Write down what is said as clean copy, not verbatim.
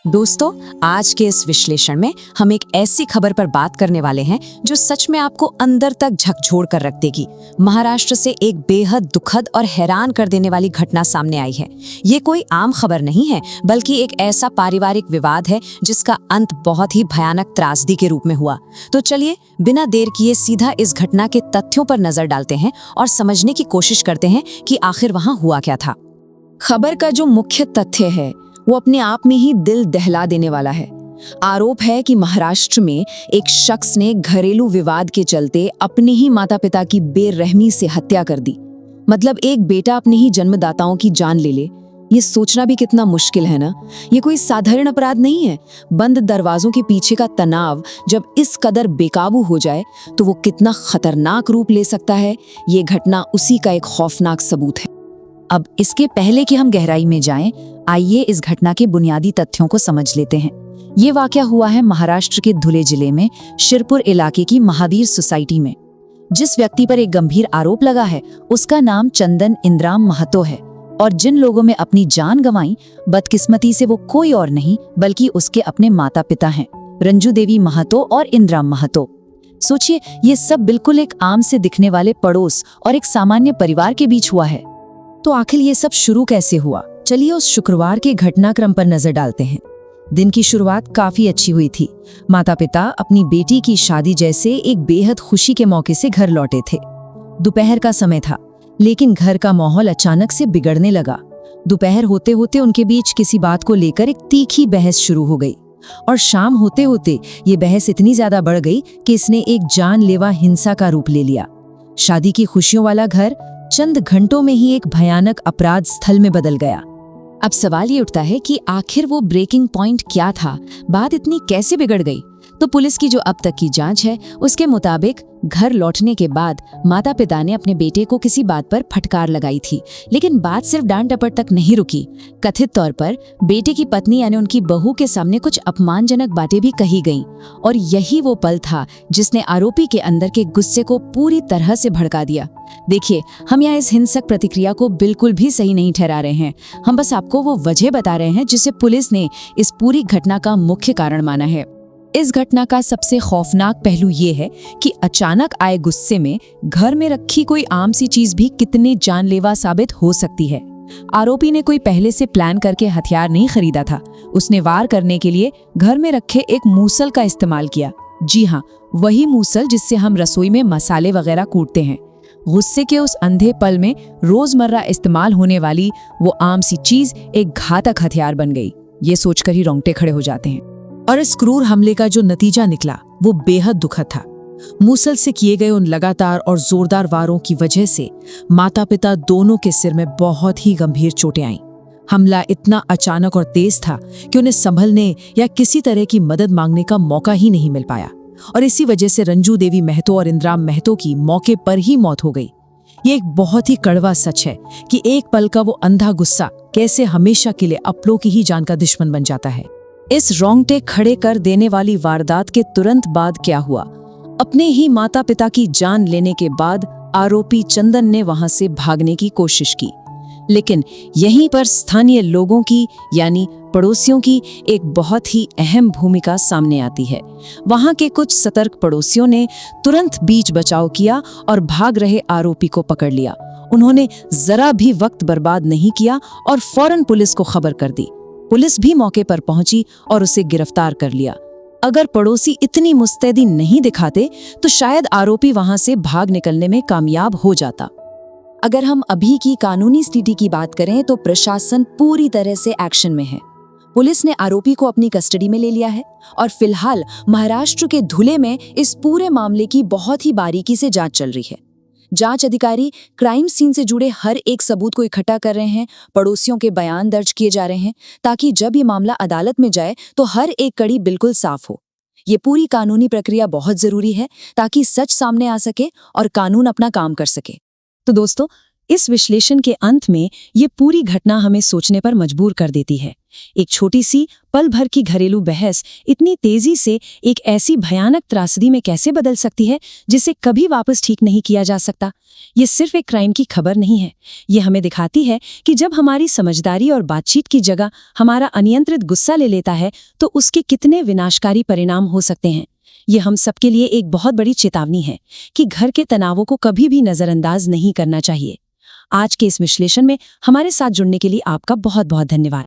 दोस्तों, आज के इस विश्लेषण में हम एक ऐसी खबर पर बात करने वाले हैं जो सच में आपको अंदर तक झकझोर कर रख देगी। महाराष्ट्र से एक बेहद दुखद और हैरान कर देने वाली घटना सामने आई है। ये कोई आम खबर नहीं है, बल्कि एक ऐसा पारिवारिक विवाद है जिसका अंत बहुत ही भयानक त्रासदी के रूप में हुआ। तो चलिए बिना देर किए सीधा इस घटना के तथ्यों पर नजर डालते हैं और समझने की कोशिश करते हैं कि आखिर वहां हुआ क्या था। खबर का जो मुख्य तथ्य है वो अपने आप में ही दिल दहला देने वाला है। आरोप है कि महाराष्ट्र में एक शख्स ने घरेलू विवाद के चलते अपने ही माता पिता की बेरहमी से हत्या कर दी। मतलब एक बेटा अपने ही जन्मदाताओं की जान ले ले, ये सोचना भी कितना मुश्किल है ना। ये कोई साधारण अपराध नहीं है। बंद दरवाजों के पीछे का तनाव जब इस कदर बेकाबू हो जाए तो वो कितना खतरनाक रूप ले सकता है, ये घटना उसी का एक खौफनाक सबूत है। अब इसके पहले कि हम गहराई में जाएं, आइए इस घटना के बुनियादी तथ्यों को समझ लेते हैं। ये वाकया हुआ है महाराष्ट्र के धुले जिले में शिरपुर इलाके की महावीर सोसाइटी में। जिस व्यक्ति पर एक गंभीर आरोप लगा है उसका नाम चंदन इंद्राम महतो है, और जिन लोगों में अपनी जान गंवाई, बदकिस्मती से वो कोई और नहीं बल्कि उसके अपने माता पिता हैं, रंजू देवी महतो और इंद्राम महतो। सोचिए, ये सब बिल्कुल एक आम से दिखने वाले पड़ोस और एक सामान्य परिवार के बीच हुआ है। तो आखिर ये सब शुरू कैसे हुआ? चलिए उस शुक्रवार के घटनाक्रम पर नजर डालते हैं। दिन की शुरुआत काफी अच्छी हुई थी। माता पिता अपनी बेटी की शादी जैसे एक बेहद खुशी के मौके से घर लौटे थे। दोपहर का समय था, लेकिन घर का माहौल अचानक से बिगड़ने लगा। दोपहर होते होते उनके बीच किसी बात को लेकर एक तीखी बहस शुरू हो गई, और शाम होते होते ये बहस इतनी ज्यादा बढ़ गई कि इसने एक जानलेवा हिंसा का रूप ले लिया। शादी की खुशियों वाला घर चंद घंटों में ही एक भयानक अपराध स्थल में बदल गया। अब सवाल ये उठता है कि आखिर वो ब्रेकिंग पॉइंट क्या था? बात इतनी कैसे बिगड़ गई? तो पुलिस की जो अब तक की जांच है उसके मुताबिक घर लौटने के बाद माता पिता ने अपने बेटे को किसी बात पर फटकार लगाई थी, लेकिन बात सिर्फ डांट डपट तक नहीं रुकी। कथित तौर पर बेटे की पत्नी यानी उनकी बहू के सामने कुछ अपमानजनक बातें भी कही गईं, और यही वो पल था जिसने आरोपी के अंदर के गुस्से को पूरी तरह से भड़का दिया। देखिए, हम यहाँ इस हिंसक प्रतिक्रिया को बिल्कुल भी सही नहीं ठहरा रहे हैं। हम बस आपको वो वजह बता रहे हैं जिसे पुलिस ने इस पूरी घटना का मुख्य कारण माना है। इस घटना का सबसे खौफनाक पहलू ये है कि अचानक आए गुस्से में घर में रखी कोई आम सी चीज भी कितने जानलेवा साबित हो सकती है। आरोपी ने कोई पहले से प्लान करके हथियार नहीं खरीदा था। उसने वार करने के लिए घर में रखे एक मूसल का इस्तेमाल किया। जी हाँ, वही मूसल जिससे हम रसोई में मसाले वगैरह कूटते हैं। गुस्से के उस अंधे पल में रोजमर्रा इस्तेमाल होने वाली वो आम सी चीज एक घातक हथियार बन गई। ये सोचकर ही रोंगटे खड़े हो जाते हैं। और इस क्रूर हमले का जो नतीजा निकला वो बेहद दुखद था। मूसल से किए गए उन लगातार और जोरदार वारों की वजह से माता पिता दोनों के सिर में बहुत ही गंभीर चोटें आईं। हमला इतना अचानक और तेज था कि उन्हें संभलने या किसी तरह की मदद मांगने का मौका ही नहीं मिल पाया, और इसी वजह से रंजू देवी महतो और इंद्राम महतो की मौके पर ही मौत हो गई। ये एक बहुत ही कड़वा सच है कि एक पल का वो अंधा गुस्सा कैसे हमेशा के लिए अपनों की ही जान का दुश्मन बन जाता है। इस रोंगटे खड़े कर देने वाली वारदात के तुरंत बाद क्या हुआ? अपने ही माता पिता की जान लेने के बाद आरोपी चंदन ने वहां से भागने की कोशिश की, लेकिन यहीं पर स्थानीय लोगों की यानी पड़ोसियों की एक बहुत ही अहम भूमिका सामने आती है। वहां के कुछ सतर्क पड़ोसियों ने तुरंत बीच बचाव किया और भाग रहे आरोपी को पकड़ लिया। उन्होंने जरा भी वक्त बर्बाद नहीं किया और फौरन पुलिस को खबर कर दी। पुलिस भी मौके पर पहुंची और उसे गिरफ्तार कर लिया। अगर पड़ोसी इतनी मुस्तैदी नहीं दिखाते तो शायद आरोपी वहां से भाग निकलने में कामयाब हो जाता। अगर हम अभी की कानूनी स्थिति की बात करें तो प्रशासन पूरी तरह से एक्शन में है। पुलिस ने आरोपी को अपनी कस्टडी में ले लिया है और फिलहाल महाराष्ट्र के धुले में इस पूरे मामले की बहुत ही बारीकी से जांच चल रही है। जांच अधिकारी क्राइम सीन से जुड़े हर एक सबूत को इकट्ठा कर रहे हैं, पड़ोसियों के बयान दर्ज किए जा रहे हैं, ताकि जब ये मामला अदालत में जाए तो हर एक कड़ी बिल्कुल साफ हो। ये पूरी कानूनी प्रक्रिया बहुत जरूरी है ताकि सच सामने आ सके और कानून अपना काम कर सके। तो दोस्तों, इस विश्लेषण के अंत में ये पूरी घटना हमें सोचने पर मजबूर कर देती है एक छोटी सी पल भर की घरेलू बहस इतनी तेजी से एक ऐसी भयानक त्रासदी में कैसे बदल सकती है जिसे कभी वापस ठीक नहीं किया जा सकता। ये सिर्फ एक क्राइम की खबर नहीं है, ये हमें दिखाती है कि जब हमारी समझदारी और बातचीत की जगह हमारा अनियंत्रित गुस्सा ले लेता है तो उसके कितने विनाशकारी परिणाम हो सकते हैं। ये हम सबके लिए एक बहुत बड़ी चेतावनी है कि घर के तनावों को कभी भी नजरअंदाज नहीं करना चाहिए। आज के इस विश्लेषण में हमारे साथ जुड़ने के लिए आपका बहुत बहुत धन्यवाद।